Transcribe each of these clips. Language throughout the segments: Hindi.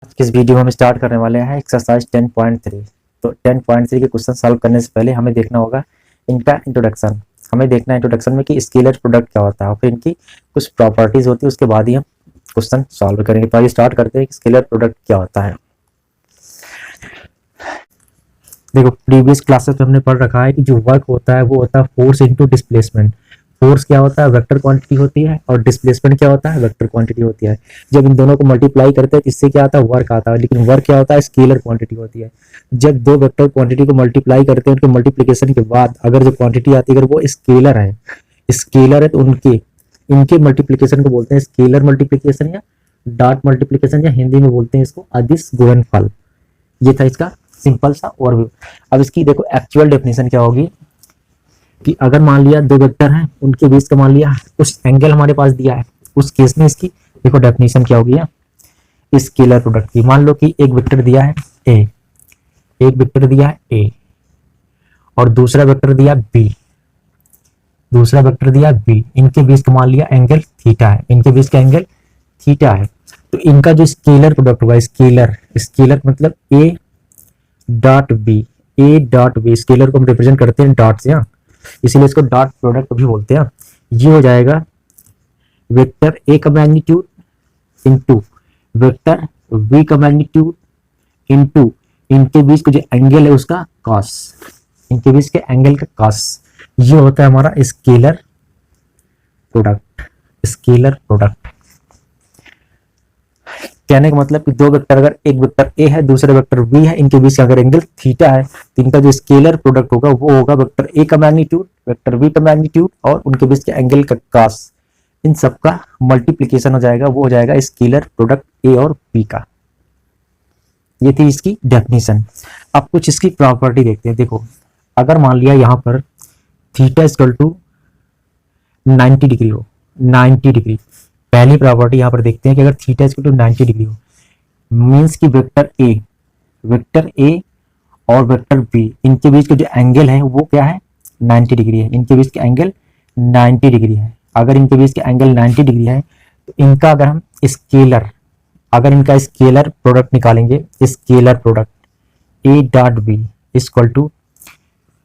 आज के इस वीडियो में हम स्टार्ट करने वाले हैं एक्सरसाइज 10.3। तो 10.3 के क्वेश्चन सॉल्व करने से पहले हमें देखना होगा इनका इंट्रोडक्शन। हमें देखना है इंट्रोडक्शन में कि स्केलर प्रोडक्ट क्या होता है और फिर इनकी कुछ प्रॉपर्टीज होती है, उसके बाद ही हम क्वेश्चन सॉल्व करेंगे। तो आइए स्टार्ट करते हैं कि स्केलर प्रोडक्ट क्या होता है। देखो, प्रीवियस क्लासेस में हमने पढ़ रखा है कि जो वर्क होता है वो होता है फोर्स इनटू डिस्प्लेसमेंट। फोर्स क्या होता है, वेक्टर क्वांटिटी होती है, और डिस्प्लेसमेंट क्या होता है, वेक्टर क्वांटिटी होती है। जब इन दोनों को मल्टीप्लाई करते हैं तो इससे क्या आता है, वर्क आता है। लेकिन वर्क क्या होता है, स्केलर क्वांटिटी होती है। जब दो वेक्टर क्वांटिटी को मल्टीप्लाई करते हैं, उनके मल्टीप्लीकेशन के बाद अगर जो क्वांटिटी आती है अगर वो स्केलर है तो उनके इनके मल्टीप्लीकेशन को बोलते हैं स्केलर मल्टीप्लीकेशन या डॉट मल्टीप्लीकेशन, या हिंदी में बोलते हैं इसको अदिश गुणनफल। ये था इसका सिंपल सा ओवरव्यू। अब इसकी देखो एक्चुअल डेफिनेशन क्या होगी कि अगर मान लिया दो वेक्टर हैं, उनके बीच का मान लिया कुछ एंगल हमारे पास दिया है, उस केस में इसकी देखो डेफिनेशन क्या होगी स्केलर प्रोडक्ट की। मान लो कि एक वेक्टर दिया है ए और दूसरा वेक्टर दिया बी, इनके बीच का मान लिया एंगल थीटा है, तो इनका जो स्केलर प्रोडक्ट होगा, स्केलर मतलब ए डॉट बी, स्केलर को हम रिप्रेजेंट करते हैं डॉट से, इसीलिए इसको डॉट प्रोडक्ट भी बोलते हैं। ये हो जाएगा वेक्टर ए का मैग्नीट्यूड इंटू वेक्टर बी का मैग्नीट्यूड इंटू इनके बीच का जो एंगल है उसका कॉस, इनके बीच के एंगल का कॉस। ये होता है हमारा स्केलर प्रोडक्ट। कहने का मतलब कि दो वेक्टर, अगर एक वेक्टर ए है दूसरा वेक्टर बी है, इनके बीच का अगर एंगल थीटा है तो इनका जो स्केलर प्रोडक्ट होगा वो होगा वेक्टर ए का मैग्नीट्यूड, वेक्टर बी का मैग्नीट्यूड और उनके बीच के एंगल का कॉस। इन सबका मल्टीप्लीकेशन हो जाएगा, वो हो जाएगा स्केलर प्रोडक्ट ए और बी का। ये थी इसकी डेफिनेशन। अब कुछ इसकी प्रॉपर्टी देखते हैं। देखो, अगर मान लिया यहाँ पर थीटा इक्वल टू 90 डिग्री हो, 90 डिग्री, पहली प्रॉपर्टी यहां पर देखते हैं कि अगर थीटा इक्वल टू 90 डिग्री हो, मींस कि वेक्टर ए और वेक्टर बी इनके बीच का जो एंगल है वो क्या है, 90 डिग्री है। इनके बीच का एंगल 90 डिग्री है। अगर इनके बीच का एंगल 90 डिग्री है तो इनका अगर हम इनका स्केलर प्रोडक्ट निकालेंगे, scalar product A dot B equal to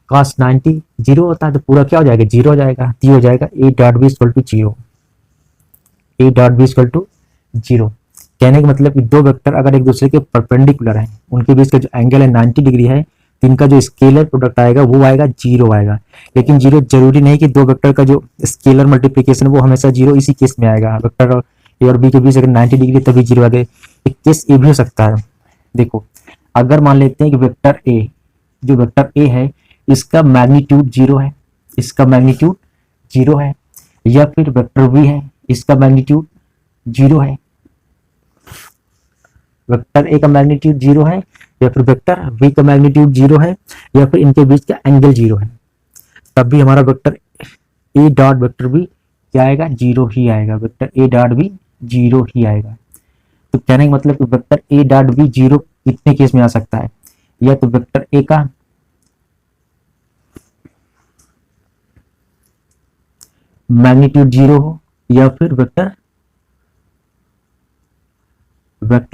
cos 90 zero होता है तो पूरा क्या हो जाएगा, जीरो हो जाएगा। तो हो जाएगा A dot B equal to zero. कहने का मतलब कि दो वेक्टर अगर एक दूसरे के परपेंडिकुलर हैं, उनके बीच का जो एंगल है 90 डिग्री है, तो इनका जो स्केलर प्रोडक्ट आएगा वो आएगा जीरो आएगा। लेकिन जीरो जरूरी नहीं कि दो वेक्टर का जो स्केलर मल्टीप्लीकेशन वो हमेशा जीरो इसी केस में आएगा। वेक्टर ए और बी के बीच अगर 90 डिग्री तभी जीरो आएगा। एक केस ये भी हो सकता है। देखो, अगर मान लेते हैं कि वेक्टर ए है इसका मैग्नीट्यूड जीरो है, या फिर वेक्टर बी है इसका मैग्नीट्यूड जीरो है, वेक्टर ए का मैग्नीट्यूड जीरो है, या फिर वेक्टर बी का मैग्नीट्यूड जीरो है, या फिर इनके बीच का एंगल जीरो है, तब भी हमारा वेक्टर ए डॉट वेक्टर बी क्या आएगा, जीरो ही आएगा। वेक्टर ए डॉट बी जीरो ही आएगा। तो कहने का मतलब कि वेक्टर ए डॉट बी जीरो कितने केस में आ सकता है, या तो वेक्टर ए का मैग्नीट्यूड जीरो हो, या फिर वेक्टर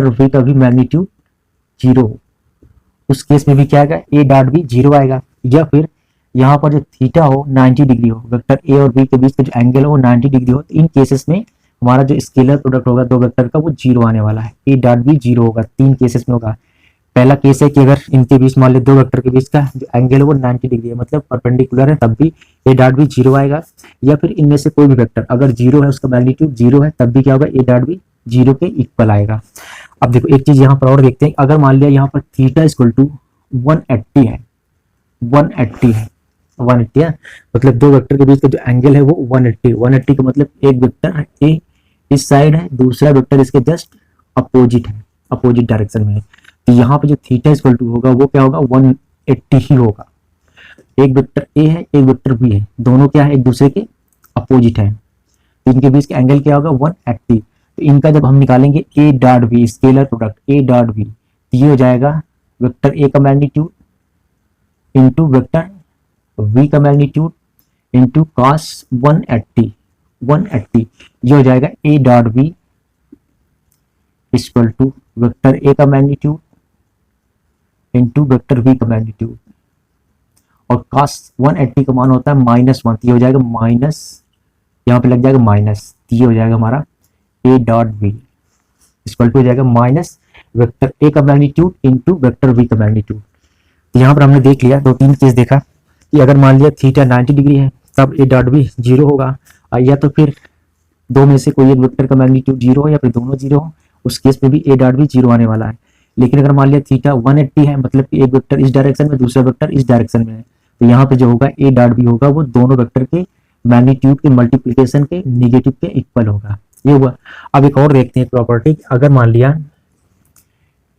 बी का भी मैग्नीट्यूड जीरो हो। उस केस में भी क्या आएगा, ए डॉट बी जीरो आएगा। या फिर यहाँ पर जो थीटा हो 90 डिग्री हो, वेक्टर ए और बी के बीच का जो एंगल हो 90 डिग्री हो, तो इन केसेस में हमारा जो स्केलर प्रोडक्ट होगा दो वेक्टर का वो जीरो आने वाला है। ए डॉट बी जीरो होगा, तीन केसेस में होगा। पहला केस है कि अगर इनके बीच मान लो दो वेक्टर के बीच का जो एंगल है वो 90 डिग्री है, मतलब परपेंडिकुलर है, तब भी ए डॉट बी जीरो आएगा। या फिर इनमें से कोई भी वेक्टर अगर जीरो है, उसका मैग्नीट्यूड जीरो है, तब भी क्या होगा, ए डॉट बी जीरो के इक्वल आएगा। अब देखो एक चीज यहाँ पर और देखते हैं, अगर मान लिया यहाँ पर थीटा इक्वल टू 180 है, 180 है, मतलब दो वेक्टर के बीच का जो एंगल है वो 180 का मतलब एक वेक्टर ए इस साइड है, दूसरा वेक्टर इसके जस्ट अपोजिट डायरेक्शन में है। तो यहाँ पे जो थीटा इक्वल टू होगा वो क्या होगा, 180 ही होगा। एक वेक्टर ए है, एक वेक्टर बी है, दोनों क्या है, एक दूसरे के अपोजिट है, तो इनके बीच का एंगल क्या होगा, 180। तो इनका जब हम निकालेंगे A dot B scalar product A dot B, तो ये हो जाएगा वेक्टर ए का मैग्नीट्यूड इंटू वेक्टर बी का मैग्नीट्यूड इंटू कॉस 180, ये हो जाएगा A dot B equal to vector ए का मैग्नीट्यूड इंटू वेक्टर बी का मैग्नीट्यूड, और cos 180 का मान होता है -1, तो ये हो जाएगा माइनस, यहाँ पे लग जाएगा माइनस, तो ये हो जाएगा हमारा A dot B equal to हो जाएगा माइनस वेक्टर ए का मैग्नीट्यूड इंटू वेक्टर बी का मैग्नीट्यूड। तो यहाँ पर हमने देख लिया, 2-3 केस देखा कि अगर मान लिया थीटा 90 डिग्री है तब ए डॉट बी 0 होगा, या तो फिर दो में से कोई एक वेक्टर का मैग्नीट्यूड 0 हो या फिर दोनों 0 हो, उस केस में भी ए डॉट बी 0 आने वाला है। लेकिन अगर मान लिया थीटा 180 है, मतलब कि एक वेक्टर इस डायरेक्शन में दूसरा वेक्टर इस डायरेक्शन में है, तो यहाँ पे जो होगा ए डॉट बी होगा वो दोनों वेक्टर के मैग्नीट्यूड के मल्टीप्लिकेशन के नेगेटिव के इक्वल होगा। ये हुआ। अब एक और देखते हैं प्रॉपर्टी, अगर मान लिया,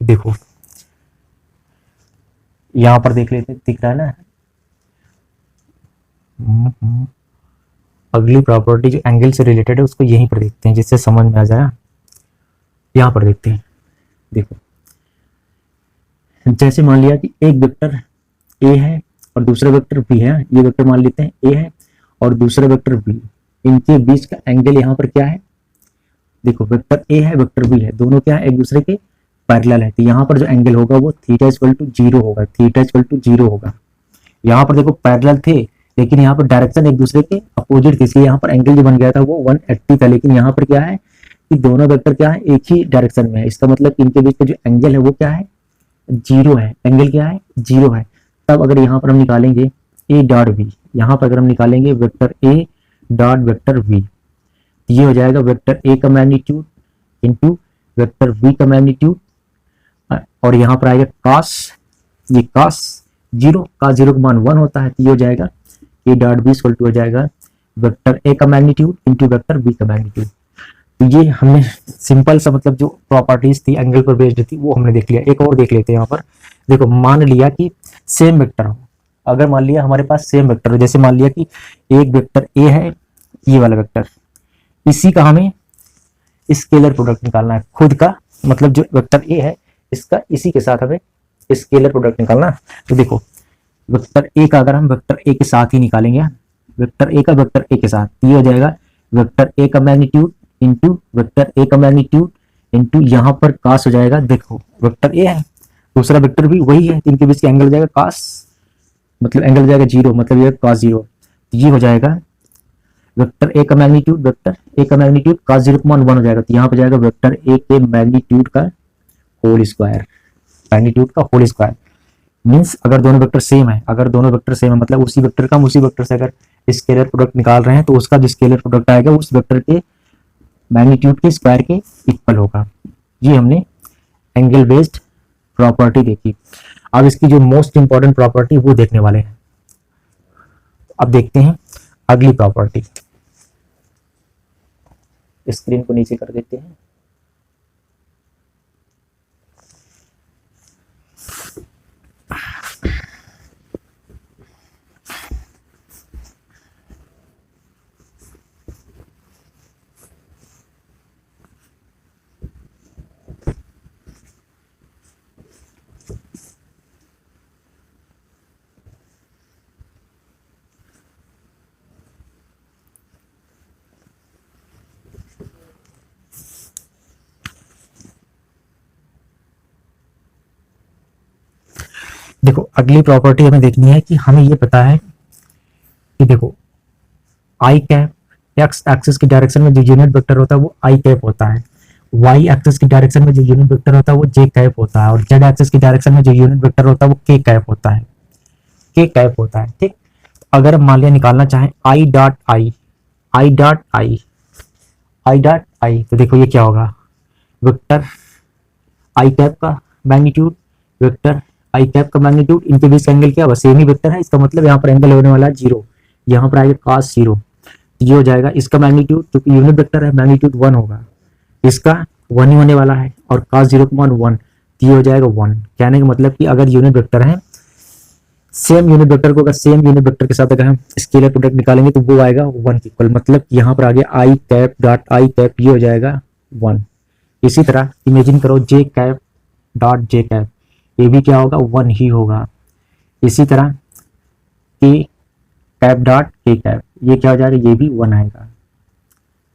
देखो यहां पर देख लेते हैं, दिख रहा है ना, अगली प्रॉपर्टी जो एंगल से रिलेटेड है उसको यहीं पर देखते हैं जिससे समझ में आ जाए। यहां पर देखते हैं, देखो जैसे मान लिया कि एक वेक्टर ए है और दूसरा वेक्टर बी है, ये वेक्टर मान लेते हैं ए है और दूसरा वेक्टर बी, इनके बीच का एंगल यहाँ पर क्या है, देखो वेक्टर ए है वेक्टर बी है, दोनों क्या है एक दूसरे के पैरेलल है, तो यहाँ पर जो एंगल होगा वो थीटा इक्वल टू 0 होगा, थीटा इक्वल टू 0 होगा। यहाँ पर देखो पैरेलल थे लेकिन यहाँ पर डायरेक्शन एक दूसरे के अपोजिट थी, इसलिए यहाँ पर एंगल जो बन गया था वो 180 था, लेकिन यहाँ पर क्या है कि दोनों वेक्टर क्या है एक ही डायरेक्शन में है, इसका मतलब कि इनके बीच का जो एंगल है वो क्या है 0 है, एंगल क्या है 0 है। तब अगर यहाँ पर हम निकालेंगे ए डॉट बी, यहाँ पर अगर हम निकालेंगे वेक्टर ए डॉट वेक्टर बी, ये हो जाएगा वेक्टर ए का मैग्नीट्यूड इंटू वेक्टर बी का मैग्नीट्यूड, और यहाँ पर आएगा cos, ये cos 0 का 0 का मान 1 होता है, तो ये हो जाएगा A dot B equal to हो जाएगा वेक्टर ए का मैग्नीट्यूड इंटू वेक्टर बी का मैग्नीट्यूड। तो ये हमने सिंपल सा मतलब जो प्रॉपर्टीज थी एंगल पर बेस्ड थी वो हमने देख लिया। एक और देख लेते हैं यहाँ पर, देखो मान लिया कि सेम वेक्टर हो, अगर मान लिया हमारे पास सेम वेक्टर हो, जैसे मान लिया कि एक वेक्टर ए है, ये वाला वेक्टर, इसी का हमें स्केलर प्रोडक्ट निकालना है खुद का, मतलब जो वेक्टर ए है इसका इसी के साथ हमें स्केलर प्रोडक्ट निकालना है। तो देखो वेक्टर ए का अगर हम वेक्टर ए के साथ ही निकालेंगे, वेक्टर ए का वेक्टर ए के साथ, ये हो जाएगा वेक्टर ए का मैग्नीट्यूड इंटू वेक्टर ए का मैग्नीट्यूड इंटू यहाँ पर cos हो जाएगा, देखो वेक्टर ए है दूसरा वेक्टर भी वही है, इनके बीच का एंगल हो जाएगा cos, मतलब एंगल हो जाएगा 0, मतलब ये cos 0, ये हो जाएगा वेक्टर ए का मैग्नीट्यूड, वेक्टर ए का मैग्नीट्यूड cos 0 का मान 1 हो जाएगा, तो यहाँ पे जाएगा वेक्टर ए के मैग्नीट्यूड का होल स्क्वायर, मैग्नीट्यूड का होल स्क्वायर। मींस अगर दोनों वेक्टर सेम है, अगर दोनों वेक्टर सेम है मतलब उसी वेक्टर का हम उसी वेक्टर से अगर स्केलर प्रोडक्ट निकाल रहे हैं तो उसका जो स्केलर प्रोडक्ट आएगा उस वेक्टर के मैग्नीट्यूड के स्क्वायर के इक्वल होगा। ये हमने एंगल बेस्ड प्रॉपर्टी देखी। अब इसकी जो मोस्ट इंपॉर्टेंट प्रॉपर्टी वो देखने वाले हैं। अब देखते हैं अगली प्रॉपर्टी, स्क्रीन को नीचे कर देते हैं। देखो अगली प्रॉपर्टी हमें देखनी है कि हमें ये पता है कि देखो आई कैप एक्स एक्सिस की डायरेक्शन में जो यूनिट वेक्टर होता है वो आई कैप होता है, वाई एक्सिस की डायरेक्शन में जो यूनिट वेक्टर होता है वो जे कैप होता है, और जेड एक्सिस की डायरेक्शन में जो यूनिट वेक्टर होता है वो के कैप होता है, के कैप होता है। ठीक, अगर हम मान लिया निकालना चाहें I dot I, I dot I, I dot I, तो देखो ये क्या होगा, वेक्टर आई कैप का मैग्नीट्यूड, वेक्टर आई कैप का मैग्नीट्यूड, इनके बीच का एंगल क्या होगा, सेम ही वेक्टर है, इसका मतलब यहाँ पर एंगल होने वाला है 0, यहाँ पर आएगा cos 0, ये हो जाएगा इसका मैग्नीट्यूड, क्योंकि यूनिट वेक्टर है मैग्नीट्यूड 1 होगा, इसका 1 ही होने वाला है, और cos 0 का मान 1, ये हो जाएगा 1। कहने का मतलब कि अगर यूनिट वेक्टर है सेम यूनिट वेक्टर को अगर सेम यूनिट वेक्टर के साथ अगर हम स्केलर प्रोडक्ट निकालेंगे तो वो आएगा 1 इक्वल, मतलब यहाँ पर आगे आई कैप डॉट आई कैप, ये हो जाएगा 1। इसी तरह इमेजिन करो जे कैप डॉट जे कैप, ये भी क्या होगा 1 ही होगा। इसी तरह के कैप डॉट के कैप, ये क्या हो जाएगा, ये भी 1 आएगा।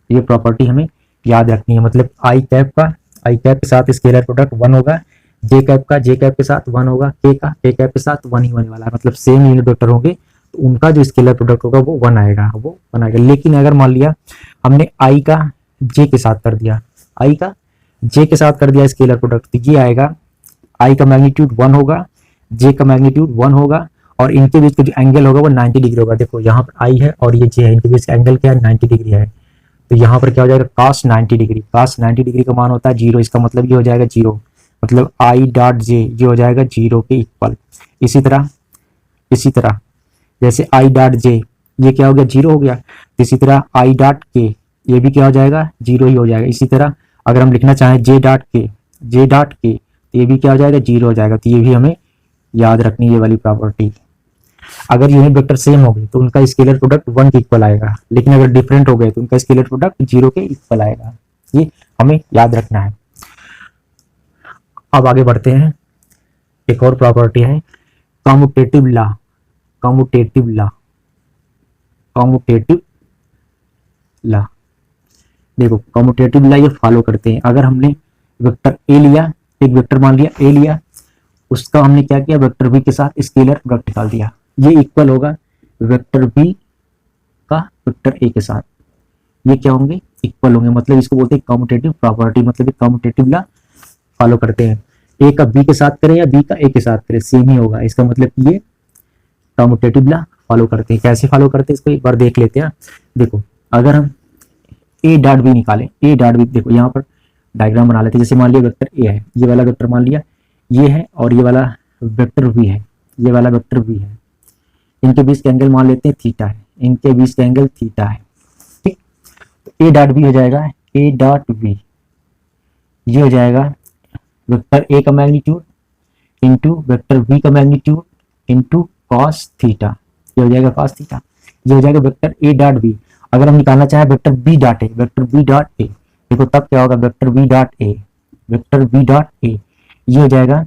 ये प्रॉपर्टी हमें याद रखनी है, मतलब आई कैप का आई कैप के साथ स्केलर प्रोडक्ट 1 होगा, जे कैप के साथ 1 होगा, के कैप के साथ 1 ही होने वाला है, मतलब सेम यूनिट वेक्टर होंगे तो उनका जो स्केलर प्रोडक्ट होगा वो 1 आएगा, वो 1 आएगा। लेकिन अगर मान लिया हमने आई का जे के साथ कर दिया, आई का जे के साथ कर दिया स्केलर प्रोडक्ट, तो ये आएगा आई का मैग्नीट्यूड 1 होगा, जे का मैग्नीट्यूड 1 होगा, और इनके बीच का जो एंगल होगा वो 90 डिग्री होगा। देखो यहाँ पर आई है और ये जे है, इनके बीच का एंगल क्या है, 90 डिग्री है। तो यहाँ पर क्या हो जाएगा, cos 90 डिग्री, cos 90 डिग्री का मान होता है 0, इसका मतलब ये हो जाएगा 0, मतलब आई डॉट जे ये हो जाएगा 0 के इक्वल। इसी तरह जैसे आई डॉट जे ये क्या हो गया, 0 हो गया, तो इसी तरह आई डॉट के ये भी क्या हो जाएगा, 0 ही हो जाएगा। इसी तरह अगर हम लिखना चाहें जे डॉट के तो ये भी क्या हो जाएगा, 0 हो जाएगा। तो ये भी हमें याद रखनी है ये वाली प्रॉपर्टी। अगर यूनिट वेक्टर सेम हो गए तो उनका स्केलर प्रोडक्ट 1 के इक्वल आएगा, लेकिन अगर डिफरेंट हो गए तो उनका स्केलर प्रोडक्ट 0 के इक्वल आएगा, ये हमें याद रखना है। अब आगे बढ़ते हैं, एक और प्रॉपर्टी है कम्यूटेटिव लॉ। देखो कम्यूटेटिव लॉ ये फॉलो करते हैं। अगर हमने वेक्टर ए लिया, एक वेक्टर मान लिया ए लिया, उसका हमने क्या किया, वेक्टर बी के साथ स्केलर प्रोडक्ट निकाल दिया, ये इक्वल होगा वेक्टर बी का वेक्टर ए के साथ, ये क्या होंगे, इक्वल होंगे, मतलब इसको बोलते हैं कम्यूटेटिव प्रॉपर्टी, मतलब कम्यूटेटिव लॉ फॉलो करते हैं। ए का बी के साथ करें या बी का ए के साथ करें सेम ही होगा, इसका मतलब ये कम्यूटेटिव लॉ फॉलो करते हैं। कैसे फॉलो करते हैं इसको एक बार देख लेते हैं। देखो अगर हम ए डॉट बी निकालें, ए डॉट बी, देखो यहाँ पर डायग्राम बना लेते हैं। जैसे मान लिया वेक्टर ए है, ये वाला वेक्टर मान लिया ये है, और ये वाला वेक्टर बी है, ये वाला वेक्टर बी है, इनके बीच का एंगल मान लेते हैं थीटा है, इनके बीच का एंगल थीटा है, ठीक। तो ए डॉट बी हो जाएगा, ए डॉट बी ये हो जाएगा वेक्टर ए का मैग्नीट्यूड इंटू वेक्टर बी का मैग्नीट्यूड इंटू कॉस थीटा, ये हो जाएगा कॉस थीटा, ये हो जाएगा वेक्टर ए डॉट बी। अगर हम निकालना चाहें वेक्टर बी डॉट ए, देखो तब क्या होगा, वेक्टर बी डॉट ए ये हो जाएगा।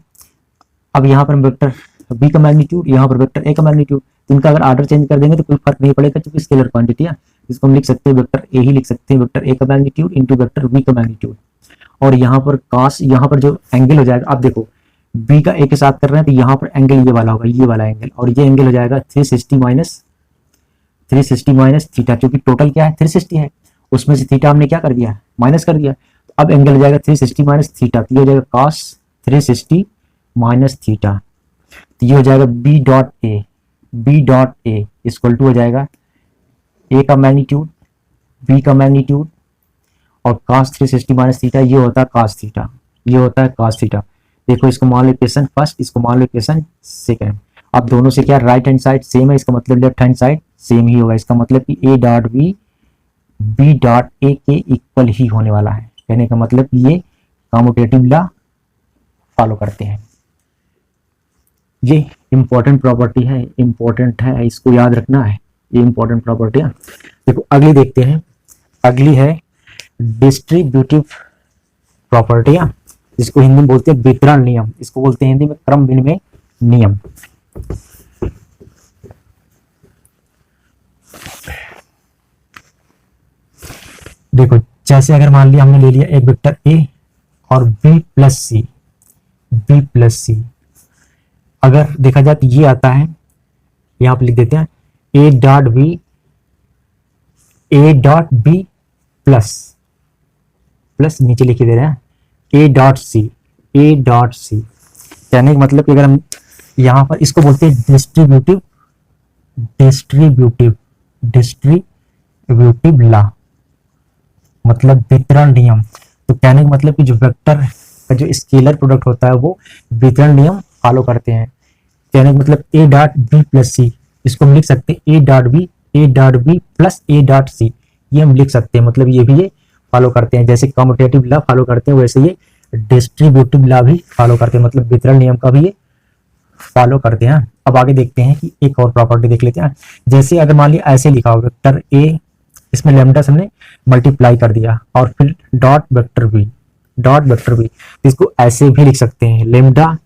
अब यहाँ पर वेक्टर बी का मैग्नीट्यूड, यहाँ पर वेक्टर ए का मैग्नीट्यूड, तो इनका अगर ऑर्डर चेंज कर देंगे तो कोई फर्क नहीं पड़ेगा, क्योंकि स्केलर क्वांटिटी है। इसको हम लिख सकते हैं वेक्टर ए ही लिख सकते हैं, वेक्टर ए का मैग्नीट्यूड इंटू वेक्टर बी का मैग्नीट्यूड, और यहाँ पर कॉस, यहाँ पर जो एंगल हो जाएगा, आप देखो बी का ए के साथ कर रहे हैं तो यहाँ पर एंगल ये वाला होगा, ये वाला एंगल, और ये एंगल हो जाएगा 360 माइनस थीटा, क्योंकि टोटल क्या है 360 है, उसमें से थीटा हमने क्या कर दिया, माइनस कर दिया। तो अब एंगल हो जाएगा 360 माइनस थीटा, तो ये हो जाएगा कॉस 360 माइनस थीटा, तो ये हो जाएगा B dot A equal to हो जाएगा ए का मैग्नीट्यूड, बी का मैग्नीट्यूड, और cos 360 माइनस थीटा ये होता है cos थीटा, देखो इसको मान लो इक्वेशन फर्स्ट, इसको मान लो इक्वेशन सेकंड। अब दोनों से क्या, राइट हैंड साइड सेम है, इसका मतलब लेफ्ट हैंड साइड सेम ही होगा, इसका मतलब कि A dot B dot A के इक्वल ही होने वाला है। कहने का मतलब कि ये कम्यूटेटिव लॉ फॉलो करते हैं। ये इंपॉर्टेंट प्रॉपर्टी है, इंपॉर्टेंट है, इसको याद रखना है, ये इंपॉर्टेंट प्रॉपर्टी है। देखो अगली देखते हैं, अगली है डिस्ट्रीब्यूटिव प्रॉपर्टियां, जिसको हिंदी में बोलते हैं वितरण नियम, इसको बोलते हैं हिंदी में क्रम विनिमय नियम। देखो जैसे अगर मान लिया हमने ले लिया एक वेक्टर ए और बी प्लस सी, अगर देखा जाए तो ये आता है, यहां पर लिख देते हैं ए डॉट बी प्लस नीचे लिख दे रहे हैं ए डॉट सी, कहने का मतलब कि अगर हम यहाँ पर इसको बोलते हैं डिस्ट्रीब्यूटिव लॉ, मतलब वितरण नियम। तो कहने का मतलब कि जो वेक्टर का जो स्केलर प्रोडक्ट होता है वो वितरण नियम फॉलो करते हैं। कहने का मतलब A dot B plus C, इसको हम लिख सकते हैं A dot B plus A dot C, ये हम लिख सकते हैं, मतलब ये भी ये फॉलो करते हैं। जैसे कम्यूटेटिव लॉ फॉलो करते हैं वैसे ये डिस्ट्रीब्यूटिव लॉ भी फॉलो करते हैं, मतलब वितरण नियम का भी ये फॉलो करते हैं। अब आगे देखते हैं कि एक और प्रॉपर्टी देख लेते हैं। जैसे अगर मान लिया ऐसे लिखा हो वेक्टर ए, इसमें लैम्डा से हमने मल्टीप्लाई कर दिया और फिर डॉट वेक्टर बी, इसको ऐसे भी लिख सकते हैं लैम्डा,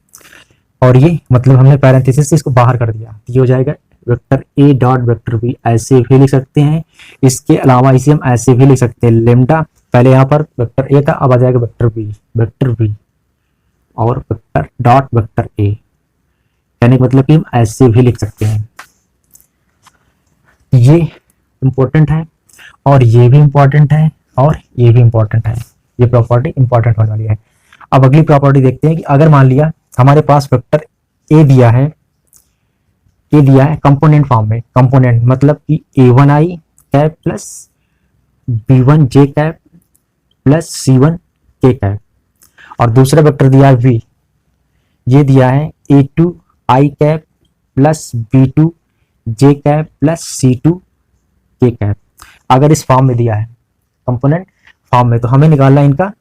और ये मतलब हमने पैरेंथेसिस से इसको बाहर कर दिया, ये हो जाएगा वेक्टर ए डॉट वेक्टर बी, ऐसे भी लिख सकते हैं। इसके अलावा इसे हम ऐसे भी लिख सकते हैं लैम्डा पहले यहाँ पर वेक्टर ए था, अब आ जाएगा वेक्टर बी और वेक्टर डॉट वेक्टर ए, यानी कि मतलब कि हम ऐसे भी लिख सकते हैं। ये इंपॉर्टेंट है और ये भी इंपॉर्टेंट है और ये भी इंपॉर्टेंट है, ये प्रॉपर्टी इंपॉर्टेंट होने वाली है। अब अगली प्रॉपर्टी देखते हैं कि अगर मान लिया हमारे पास वेक्टर ए दिया है कंपोनेंट फॉर्म में, कंपोनेंट मतलब कि a1i cap plus b1j cap plus c1k cap, और दूसरा वेक्टर दिया है v, ये दिया है a2i cap plus b2j cap plus c2k cap. अगर इस फॉर्म में दिया है कंपोनेंट फॉर्म में, तो हमें निकालना है इनका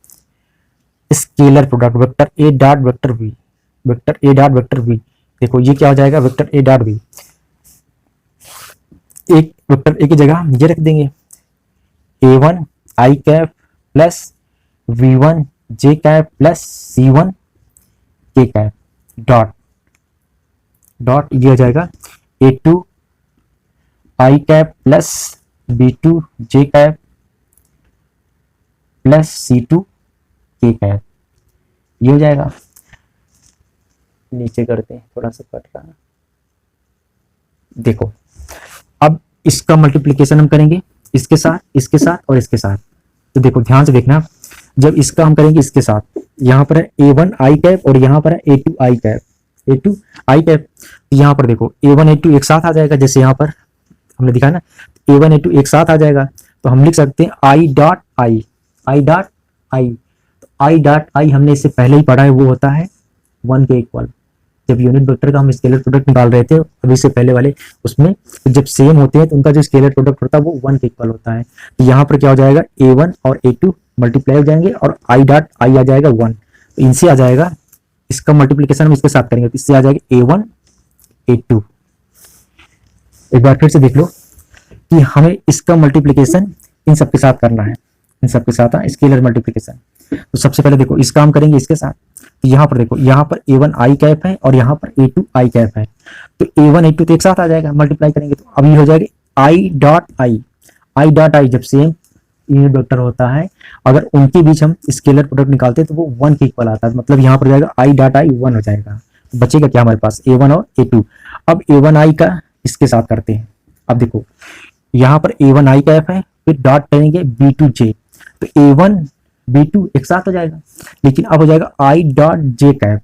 स्केलर प्रोडक्ट वेक्टर ए डॉट वेक्टर बी, वेक्टर ए डॉट वेक्टर बी। देखो ये क्या हो जाएगा, वेक्टर ए डॉट बी, एक वेक्टर ए की जगह ये रख देंगे a1 i cap plus v1 j cap plus c1 k cap dot dot, ये हो जाएगा a2 i cap plus b2 j cap plus c2 k cap, ये हो जाएगा। नीचे करते हैं, थोड़ा सा कट रहा है। देखो अब इसका मल्टीप्लिकेशन हम करेंगे इसके साथ, इसके साथ और इसके साथ। तो देखो ध्यान से देखना, जब इसका हम करेंगे इसके साथ, यहाँ पर है a1 आई कैप और यहाँ पर है a2 i cap, a2 i cap. यहाँ पर देखो a1 a2 एक साथ आ जाएगा, जैसे यहाँ पर हमने दिखाया ना a1 a2 एक साथ आ जाएगा, तो हम लिख सकते हैं I dot I, I dot I. तो आई डॉट आई हमने इससे पहले ही पढ़ा है, वो होता है 1 के इक्वल। जब यूनिट वेक्टर का हम स्केलर प्रोडक्ट निकाल रहे थे अभी से पहले वाले उसमें, तो जब सेम होते हैं तो उनका जो स्केलर प्रोडक्ट होता है वो 1 के इक्वल होता है। तो यहाँ पर क्या हो जाएगा, a1 और a2 मल्टीप्लाई हो जाएंगे और आई डॉट आई आ जाएगा 1। तो इनसे आ जाएगा, इसका मल्टीप्लीकेशन हम इसके साथ करेंगे तो इससे आ जाएगा a1 a2। एक बार फिर से देख लो कि हमें इसका मल्टीप्लीकेशन इन सबके साथ करना है, इन सबके साथ स्केलर मल्टीप्लीकेशन। तो सबसे पहले देखो इसका हम करेंगे इसके साथ। तो यहाँ पर देखो, यहाँ पर a1 आई कैप है और यहाँ पर a2 आई कैप है, तो a1 a2 तो एक साथ आ जाएगा, मल्टीप्लाई करेंगे तो अभी हो जाएगा I dot I. I dot I जब सेम यूनिट वेक्टर होता है, अगर उनके बीच हम स्केलर प्रोडक्ट निकालते हैं तो वो 1 के इक्वल आता है, मतलब यहाँ पर जाएगा आई डॉट आई 1 हो जाएगा। बचेगा क्या हमारे पास, a1 और a2। अब a1 आई का इसके साथ करते हैं। अब देखो यहाँ पर a1 आई कैप है, फिर डॉट करेंगे b2j, तो a1 b2 एक साथ हो जाएगा, लेकिन अब हो जाएगा आई डॉट जे कैप।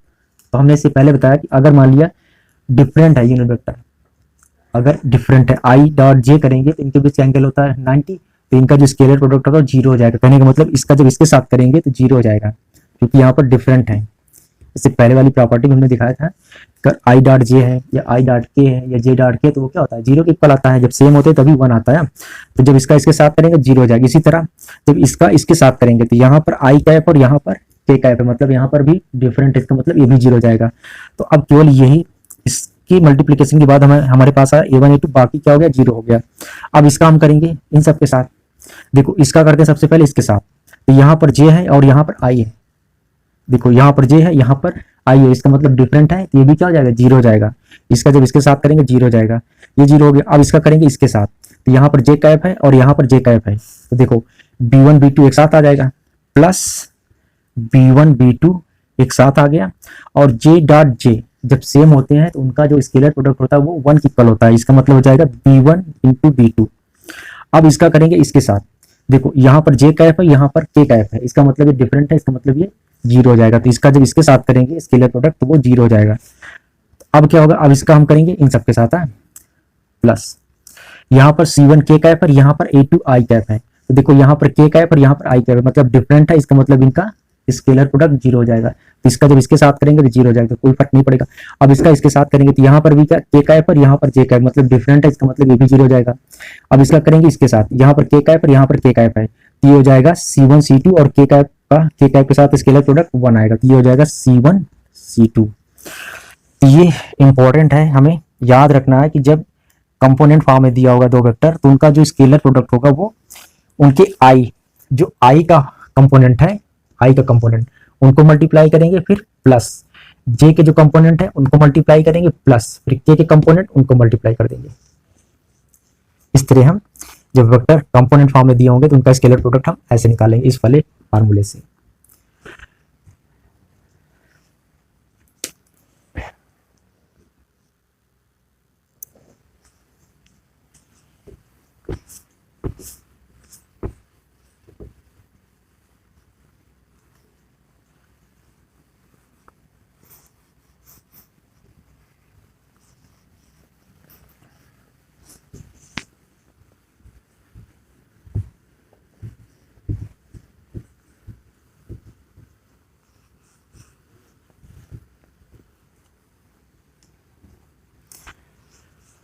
तो हमने इससे पहले बताया कि अगर मान लिया डिफरेंट है यूनिट वेक्टर, अगर डिफरेंट है आई डॉट जे करेंगे तो इनके बीच एंगल होता है 90, तो इनका जो स्केलर प्रोडक्ट होगा 0 हो जाएगा। कहने का मतलब इसका जब इसके साथ करेंगे तो 0 हो जाएगा, क्योंकि यहाँ पर डिफरेंट है। इससे पहले वाली प्रॉपर्टी में हमने दिखाया था, अगर आई डॉट जे है या आई डॉट के है या जे डॉट के, तो वो क्या होता है 0 के इक्वल आता है, जब सेम होते हैं तभी 1 आता है। तो जब इसका इसके साथ करेंगे 0 हो जाएगा। इसी तरह जब इसका इसके साथ करेंगे तो यहाँ पर आई कैप और यहाँ पर के कैप है, मतलब यहाँ पर भी डिफरेंट है, इसका मतलब ये भी 0 हो जाएगा। तो अब केवल यही इसकी मल्टीप्लीकेशन के बाद हमारे पास आया a1 a2, बाकी क्या हो गया 0 हो गया। अब इसका हम करेंगे इन सब के साथ। देखो इसका करते हैं सबसे पहले इसके साथ, तो यहाँ पर जे है और यहाँ पर आई है। देखो यहाँ पर जे है, यहाँ पर आई है, इसका मतलब डिफरेंट है, तो ये भी क्या हो जाएगा 0 हो जाएगा। इसका जब इसके साथ करेंगे 0 हो जाएगा, ये 0 हो गया। अब इसका करेंगे इसके साथ, तो यहाँ पर जे कैप है और यहाँ पर जे कैप है, तो देखो b1 b2 एक साथ आ जाएगा, प्लस b1 b2 एक साथ आ गया, और जे डॉट जे जब सेम होते हैं तो उनका जो स्केलर प्रोडक्ट होता है वो 1 की इक्वल होता है, इसका मतलब हो जाएगा b1 इंटू b2। अब इसका करेंगे इसके साथ, देखो यहाँ पर जे कैप है, यहाँ पर के कैप है, इसका मतलब ये डिफरेंट है, इसका मतलब ये 0 हो जाएगा। तो इसका जब इसके साथ करेंगे स्केलर प्रोडक्ट तो वो 0 हो जाएगा। अब क्या होगा, अब इसका हम करेंगे इन सबके साथ प्लस यहाँ पर c1 के कैप और यहाँ पर a2 आई कैप है, तो देखो यहाँ पर के कैप और यहाँ पर आई कैप है, मतलब डिफरेंट है, इसका मतलब इनका स्केलर प्रोडक्ट 0 हो जाएगा। तो इसका जब इसके साथ करेंगे तो 0 हो जाएगा, कोई फर्क नहीं पड़ेगा। अब इसका इसके साथ करेंगे तो यहाँ पर भी क्या के कैप और यहाँ पर जे कैप, मतलब डिफरेंट है, इसका मतलब ये भी 0 हो जाएगा। अब इसका करेंगे इसके साथ, यहाँ पर के कैप और यहाँ पर के कैप है, तो ये हो जाएगा c1 c2 और के कैप का के कैप के साथ स्केलर प्रोडक्ट 1 आएगा, तो ये हो जाएगा c1 c2। ये इंपॉर्टेंट है, हमें याद रखना है कि जब कंपोनेंट फॉर्म में दिया होगा दो वेक्टर, तो उनका जो स्केलर प्रोडक्ट होगा वो उनके आई, जो आई का कंपोनेंट है, आई का कंपोनेंट उनको मल्टीप्लाई करेंगे, फिर प्लस जे के जो कंपोनेंट है उनको मल्टीप्लाई करेंगे, प्लस फिर के कंपोनेंट उनको मल्टीप्लाई कर देंगे। इस तरह हम जब वेक्टर कंपोनेंट फॉर्म में दिए होंगे तो उनका स्केलर प्रोडक्ट हम ऐसे निकालेंगे इस वाले फार्मूले से।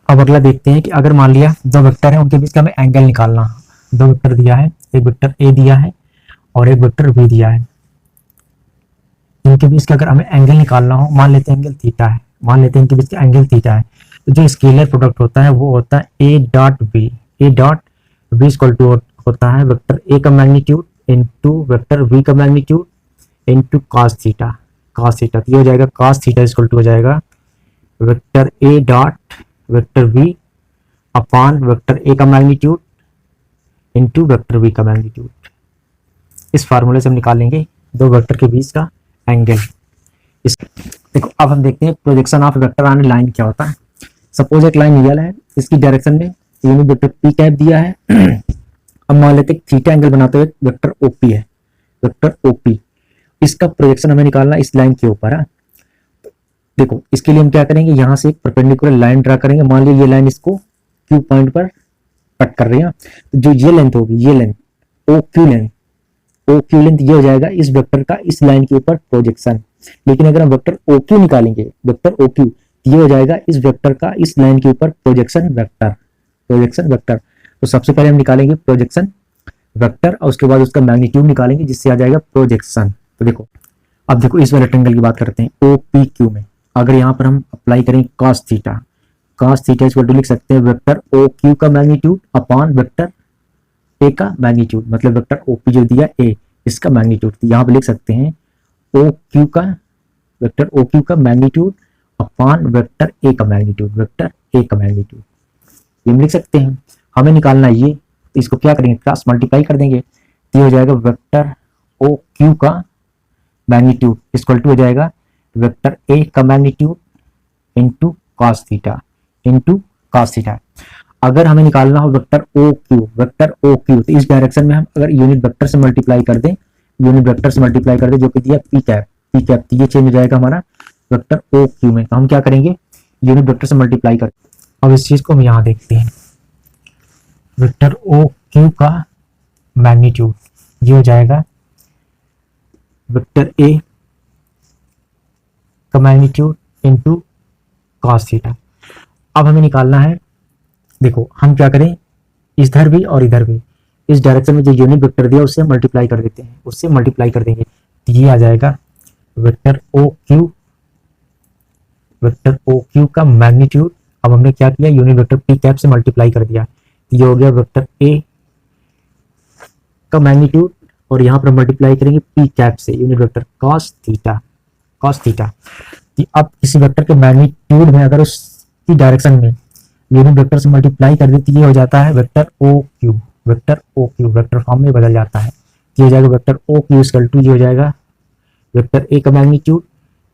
अब अगला देखते हैं कि अगर मान लिया दो वेक्टर है उनके बीच का हमें एंगल निकालना। दो वेक्टर दिया है, एक वेक्टर ए दिया है और एक वेक्टर बी दिया है। इनके बीच का अगर हमें एंगल निकालना हो, मान लेते हैं एंगल थीटा है, मान लेते हैं इनके बीच का एंगल थीटा है, तो जो स्केलर प्रोडक्ट होता है वो होता है A dot B. A dot B equal to होता है वेक्टर ए का मैग्नीट्यूड इंटू वेक्टर बी का magnitude into cos theta. Cos theta तो ये हो जाएगा कॉस थीटा इक्वल टू हो जाएगा वेक्टर ए dot vector B upon vector ए का मैग्नीट्यूड इंटू वेक्टर बी का मैग्नीट्यूड। इस फार्मूले से हम निकालेंगे दो वेक्टर के बीच का एंगल। इस देखो अब हम देखते हैं projection of vector on line क्या होता है। सपोज एक लाइन निकल है, इसकी डायरेक्शन में यूनिट वेक्टर पी कैप दिया है। अब मान लेते हैं थीटा एंगल बनाते हुए वेक्टर ओपी है, वेक्टर ओपी, इसका प्रोजेक्शन हमें निकालना इस लाइन के ऊपर है। देखो इसके लिए हम क्या करेंगे, यहाँ से एक परपेंडिकुलर लाइन ड्रा करेंगे। मान लीजिए ये लाइन इसको क्यू पॉइंट पर कट कर रही है, तो जो ये लेंथ होगी, ये length O Q length, O Q length ये हो जाएगा इस वेक्टर का इस लाइन के ऊपर प्रोजेक्शन। लेकिन अगर हम वेक्टर ओ क्यू निकालेंगे, वेक्टर ओ क्यू, ये हो जाएगा इस वेक्टर का इस लाइन के ऊपर प्रोजेक्शन वेक्टर, प्रोजेक्शन वेक्टर। तो सबसे पहले हम निकालेंगे प्रोजेक्शन वेक्टर और उसके बाद उसका मैग्नीट्यूड निकालेंगे जिससे आ जाएगा प्रोजेक्शन। तो देखो अब देखो इस वाले रेक्टेंगल की बात करते हैं ओ पी क्यू में। अगर यहाँ पर हम अप्लाई करें cos theta, cos theta equal to लिख सकते हैं वेक्टर ओ क्यू का मैग्नीट्यूड अपॉन वेक्टर ए का मैग्नीट्यूड, मतलब वेक्टर ओ पी जो दिया ए इसका मैग्नीट्यूड। तो यहाँ पे लिख सकते हैं ओ क्यू का, वेक्टर ओ क्यू का मैग्नीट्यूड अपॉन वेक्टर ए का मैग्नीट्यूड, वेक्टर ए का मैग्नीट्यूड ये हम लिख सकते हैं। हमें निकालना है ये, तो इसको क्या करेंगे, क्रॉस मल्टीप्लाई कर देंगे, तो ये हो जाएगा वेक्टर ओ क्यू का मैग्नीट्यूड इक्वल टू हो जाएगा वेक्टर ए का magnitude into cos theta, into cos theta. अगर हमें निकालना हो vector O Q, vector O Q, तो इस डायरेक्शन में हम अगर यूनिट वेक्टर से मल्टीप्लाई कर दें, यूनिट वेक्टर से मल्टीप्लाई कर दें जो कि दिया पी कैप, पी कैप, तो ये चेंज हो जाएगा हमारा वेक्टर ओ क्यू में। तो हम क्या करेंगे, यूनिट वेक्टर से मल्टीप्लाई कर। अब इस चीज को हम यहाँ देखते हैं, वेक्टर ओ क्यू का मैग्नीट्यूड ये हो जाएगा वेक्टर ए का मैग्नीट्यूड इनटू कॉस थीटा। अब हमें निकालना है, देखो हम क्या करें, इधर भी और इधर भी इस डायरेक्शन में जो यूनिट वेक्टर दिया उससे मल्टीप्लाई कर देते हैं, उससे मल्टीप्लाई कर देंगे, तो ये आ जाएगा vector O Q, vector O Q का मैग्नीट्यूड। अब हमने क्या किया, यूनिट वेक्टर पी कैप से मल्टीप्लाई कर दिया, तो ये हो गया वेक्टर ए का मैग्नीट्यूड और यहाँ पर मल्टीप्लाई करेंगे पी कैप से unit vector cos theta, cos theta. अब किसी वेक्टर के मैग्नीट्यूड में अगर उसकी डायरेक्शन में यूनिट वेक्टर से मल्टीप्लाई कर देती ये हो जाता है vector O Q, vector O Q vector form में बदल जाता है। ये हो जाएगा vector O Q equal to ये हो जाएगा वेक्टर ए का मैग्नीट्यूड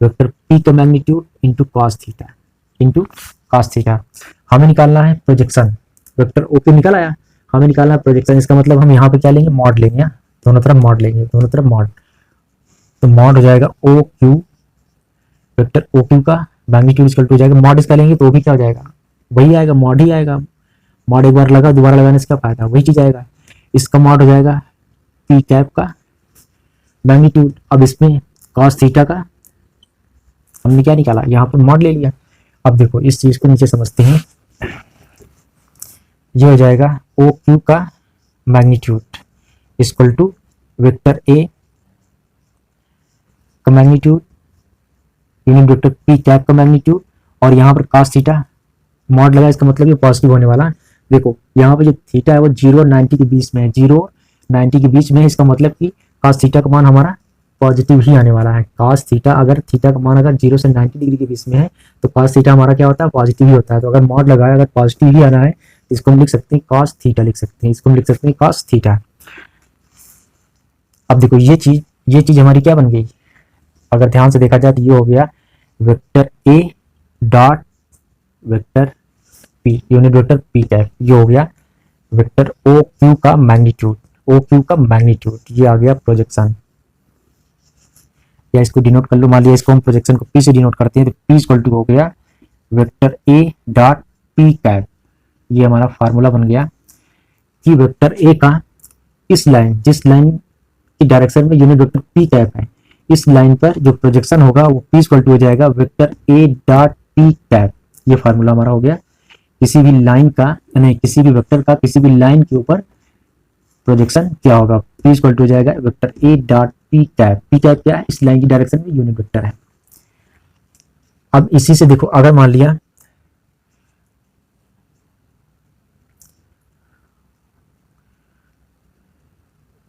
वेक्टर पी का magnitude into cos theta, into cos theta. हमें निकालना है प्रोजेक्शन, वेक्टर ओ क्यू निकल आया, हमें निकालना है प्रोजेक्शन। इसका मतलब हम यहाँ पे क्या लेंगे, मॉड लेंगे, दोनों तरफ मॉड लेंगे, दोनों तरफ मॉड। तो मॉड हो जाएगा O Q, vector O Q का मैग्नीट्यूड इक्वल टू हो जाएगा, मॉड इसका लेंगे तो भी क्या हो जाएगा, वही आएगा, मॉड ही आएगा। मॉड एक बार लगा, दोबारा लगाने से क्या फायदा, वही चीज आएगा। इसका मॉड हो जाएगा पी कैप का मैग्नीट्यूड। अब इसमें कॉस थीटा का हमने क्या निकाला, यहाँ पर मॉड ले लिया। अब देखो इस चीज को नीचे समझते हैं, ये हो जाएगा ओ क्यू का मैग्नीट्यूड इक्वल टू वेक्टर ए का magnitude unit vector P cap का मैग्नीट्यूड और यहाँ पर cos थीटा मॉड लगा, इसका मतलब ये पॉजिटिव होने वाला है। देखो यहाँ पे जो थीटा है वो 0 और 90 के बीच में है, 0 और 90 के बीच में है, इसका मतलब कि cos थीटा का मान हमारा पॉजिटिव ही आने वाला है। cos थीटा अगर थीटा का मान अगर 0 से 90 डिग्री के बीच में है तो cos थीटा हमारा क्या होता है, पॉजिटिव ही होता है। तो अगर मॉड लगाया, अगर पॉजिटिव ही आना है इसको हम लिख सकते हैं cos थीटा लिख सकते हैं, इसको हम लिख सकते हैं cos थीटा। अब देखो ये चीज हमारी क्या बन गई, अगर ध्यान से देखा जाए तो ये हो गया vector A dot vector P, unit vector P cap, ये हो गया वेक्टर ओ क्यू का मैग्नीट्यूड, ओ क्यू का मैग्नीट्यूड, ये आ गया प्रोजेक्शन। या इसको डिनोट कर लो, मान लिया इसको हम प्रोजेक्शन को पी से डिनोट करते हैं तो पी इक्वल टू हो गया vector A dot P cap. ये हमारा फार्मूला बन गया कि वेक्टर ए का इस लाइन, जिस लाइन की डायरेक्शन में यूनिट वेक्टर पी कैप है, इस लाइन पर जो प्रोजेक्शन होगा वो पी इक्वल टू हो जाएगा वेक्टर ए डॉट पी कैप। ये फार्मूला हमारा हो गया किसी भी लाइन का, नहीं किसी भी वेक्टर का किसी भी लाइन के ऊपर प्रोजेक्शन क्या होगा, पी इक्वल टू हो जाएगा वेक्टर ए dot P cap. P cap क्या है, इस लाइन की डायरेक्शन में यूनिट वेक्टर है। अब इसी से देखो, अगर मान लिया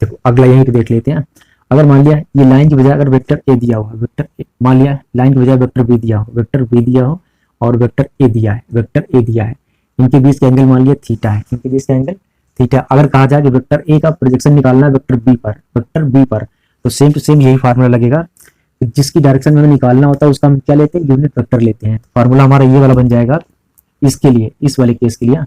देखो अगला यहीं पे देख लेते हैं, अगर मान लिया ये लाइन की बजाय अगर वेक्टर ए दिया हो, वेक्टर ए, मान लिया लाइन की बजाय वेक्टर बी दिया हो, वेक्टर बी दिया हो और वेक्टर ए दिया है, वेक्टर ए दिया है, इनके बीच का एंगल मान लिया थीटा है, इनके बीच का एंगल थीटा। अगर कहा जाए कि वेक्टर ए का प्रोजेक्शन निकालना है वेक्टर बी पर, वेक्टर बी पर, तो सेम टू सेम यही फार्मूला लगेगा, जिसकी डायरेक्शन में निकालना होता है उसका हम क्या लेते हैं, यूनिट वेक्टर लेते हैं। फार्मूला हमारा ये वाला बन जाएगा इसके लिए, इस वाले केस के लिए,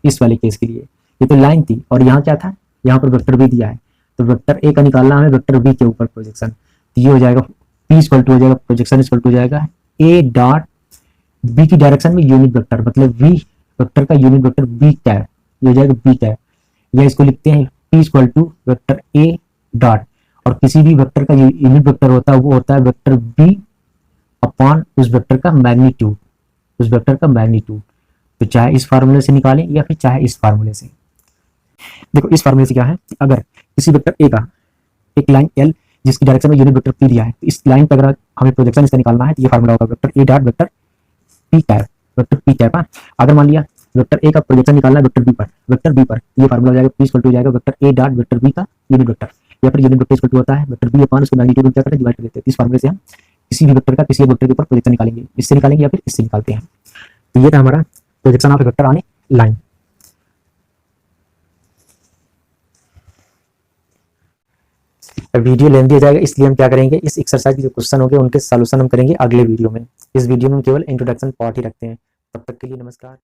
इस वाले केस के लिए। ये तो लाइन थी और यहाँ क्या था, यहाँ पर वेक्टर बी दिया है, तो वेक्टर ए का निकालना हमें वेक्टर बी के ऊपर प्रोजेक्शन, तो ये हो जाएगा पी इक्वल टू हो जाएगा प्रोजेक्शन इक्वल टू हो जाएगा ए डॉट बी की डायरेक्शन में यूनिट वेक्टर, मतलब वी वेक्टर का यूनिट वेक्टर बी कैप, ये हो जाएगा बी कैप। या इसको लिखते हैं P equal to vector A dot, और किसी भी वेक्टर का यूनिट वेक्टर होता है वो होता है वेक्टर बी अपॉन उस वेक्टर का मैग्नीट्यूड, उस वेक्टर का मैग्नीट्यूड। तो चाहे इस फार्मूले से निकालें या फिर चाहे इस फार्मूले से। देखो इस फार्मूले से क्या है, अगर किसी वेक्टर ए का एक लाइन एल जिसकी डायरेक्शन में यूनिट वेक्टर पी दिया है, तो इस लाइन पर अगर हमें प्रोजेक्शन इसका निकालना है तो ये फार्मूला होगा vector A dot vector P cap, vector P cap. अगर मान लिया वेक्टर ए का प्रोजेक्शन निकालना है वेक्टर बी पर, वेक्टर बी पर, ये फार्मूला हो जाएगा पी इक्वल टू हो जाएगा वेक्टर ए डॉट वेक्टर बी का यूनिट वेक्टर, या फिर यूनिट वेक्टर इक्वल टू होता है वेक्टर बी अपॉन उसका मैग्नीट्यूड क्या करते हैं, डिवाइड कर देते हैं। इस फार्मूले से हम किसी भी वेक्टर का किसी एक वेक्टर के ऊपर प्रोजेक्शन निकालेंगे, इससे निकालेंगे या फिर इससे निकालते हैं। तो ये था हमारा projection of vector on a line. Video lengthy हो जाएगा, इसलिए हम क्या करेंगे, इस एक्सरसाइज के जो क्वेश्चन होंगे उनके सॉल्यूशन हम करेंगे अगले वीडियो में। इस वीडियो में केवल इंट्रोडक्शन पार्ट ही रखते हैं। तब तक के लिए नमस्कार।